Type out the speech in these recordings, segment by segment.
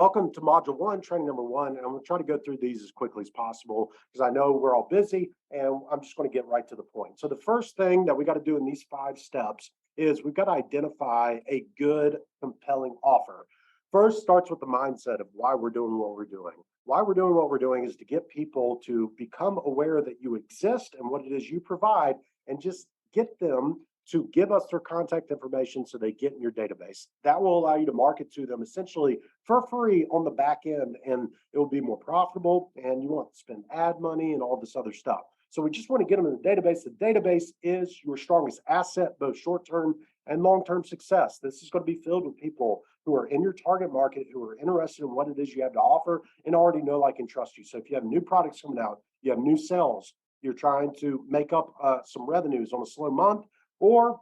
Welcome to module one, training number one. And I'm going to try to go through these as quickly as possible because I know we're all busy and I'm just going to get right to the point. So the first thing that we got to do in these 5 steps is we've got to identify a good, compelling offer. First starts with the mindset of why we're doing what we're doing. Why we're doing what we're doing is to get people to become aware that you exist and what it is you provide, and just get them to give us their contact information so they get in your database. That will allow you to market to them essentially for free on the back end, and it will be more profitable, and you won't spend ad money and all this other stuff. So we just want to get them in the database. The database is your strongest asset, both short-term and long-term success. This is going to be filled with people who are in your target market, who are interested in what it is you have to offer and already know, like, and trust you. So if you have new products coming out, you have new sales, you're trying to make up some revenues on a slow month, or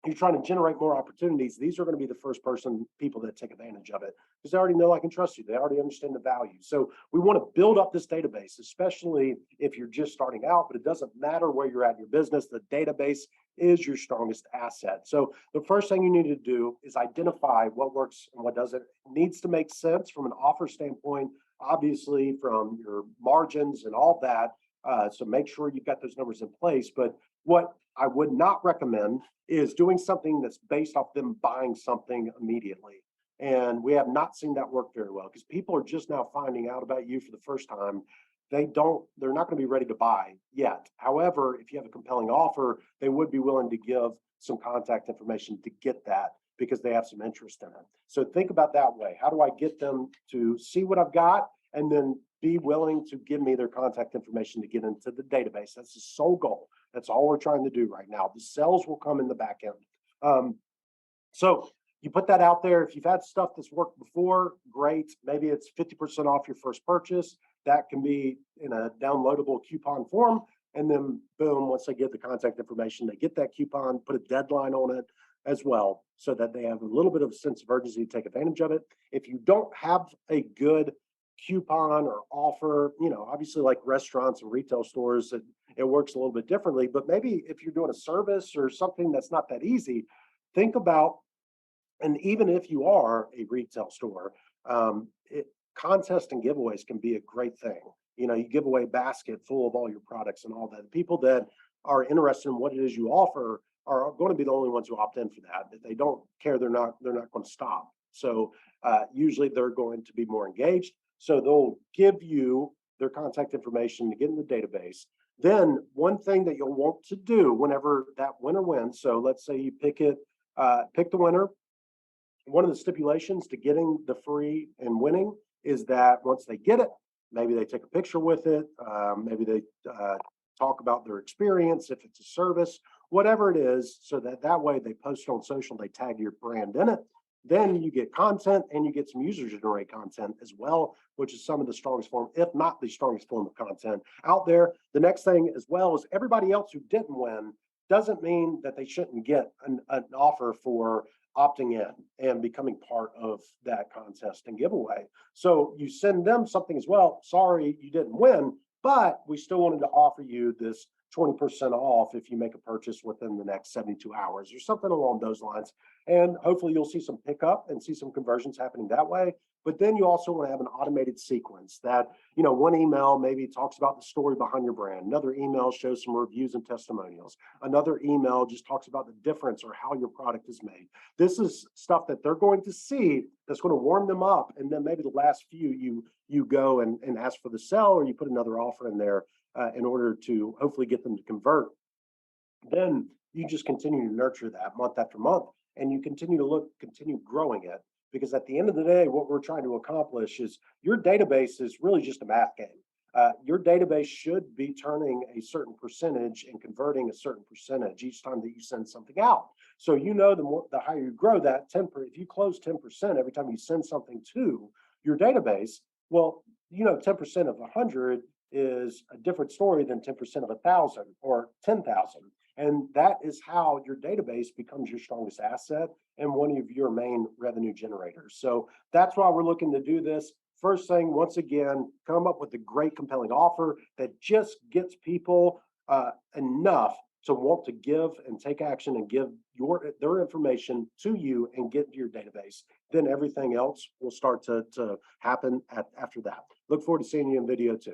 you're trying to generate more opportunities, these are going to be the first people that take advantage of it because they already know, I can trust you. They already understand the value. So we want to build up this database, especially if you're just starting out, but it doesn't matter where you're at in your business. The database is your strongest asset. So the first thing you need to do is identify what works and what doesn't. It needs to make sense from an offer standpoint, obviously from your margins and all that. So make sure you've got those numbers in place. But what I would not recommend is doing something that's based off them buying something immediately. And we have not seen that work very well because people are just now finding out about you for the first time. They're not going to be ready to buy yet. However, if you have a compelling offer, they would be willing to give some contact information to get that because they have some interest in it. So think about that way. How do I get them to see what I've got and then be willing to give me their contact information to get into the database? That's the sole goal. That's all we're trying to do right now. The sales will come in the back end. So you put that out there. If you've had stuff that's worked before, great. Maybe it's 50% off your first purchase. That can be in a downloadable coupon form. And then boom, once they get the contact information, they get that coupon, put a deadline on it as well, so that they have a little bit of a sense of urgency to take advantage of it. If you don't have a good coupon or offer, obviously, like restaurants and retail stores, it works a little bit differently. But maybe if you're doing a service or something that's not that easy, think about, and even if you are a retail store, contests and giveaways can be a great thing. You give away a basket full of all your products and all that. The people that are interested in what it is you offer are going to be the only ones who opt in for that. If they don't care, they're not going to stop. So usually they're going to be more engaged. So they'll give you their contact information to get in the database. Then one thing that you'll want to do whenever that winner wins, so let's say you pick the winner. One of the stipulations to getting the free and winning is that once they get it, maybe they take a picture with it, maybe they talk about their experience, if it's a service, whatever it is, so that way they post on social, they tag your brand in it. Then you get content and you get some user-generated content as well, which is some of the strongest form, if not the strongest form of content out there. The next thing as well is everybody else who didn't win doesn't mean that they shouldn't get an offer for opting in and becoming part of that contest and giveaway. So you send them something as well. Sorry, you didn't win, but we still wanted to offer you this 20% off if you make a purchase within the next 72 hours or something along those lines. And hopefully you'll see some pickup and see some conversions happening that way. But then you also want to have an automated sequence that, one email maybe talks about the story behind your brand. Another email shows some reviews and testimonials. Another email just talks about the difference or how your product is made. This is stuff that they're going to see that's going to warm them up. And then maybe the last few you go and ask for the sell, or you put another offer in there in order to hopefully get them to convert. Then you just continue to nurture that month after month, and you continue growing it. Because at the end of the day, what we're trying to accomplish is your database is really just a math game. Your database should be turning a certain percentage and converting a certain percentage each time that you send something out. So the higher you grow that, if you close 10% every time you send something to your database, well, 10% of 100 is a different story than 10% of 1,000 or 10,000. And that is how your database becomes your strongest asset and one of your main revenue generators. So that's why we're looking to do this. First thing, once again, come up with a great, compelling offer that just gets people enough So want to give and take action and give their information to you and get to your database. Then everything else will start to happen after that. Look forward to seeing you in video 2.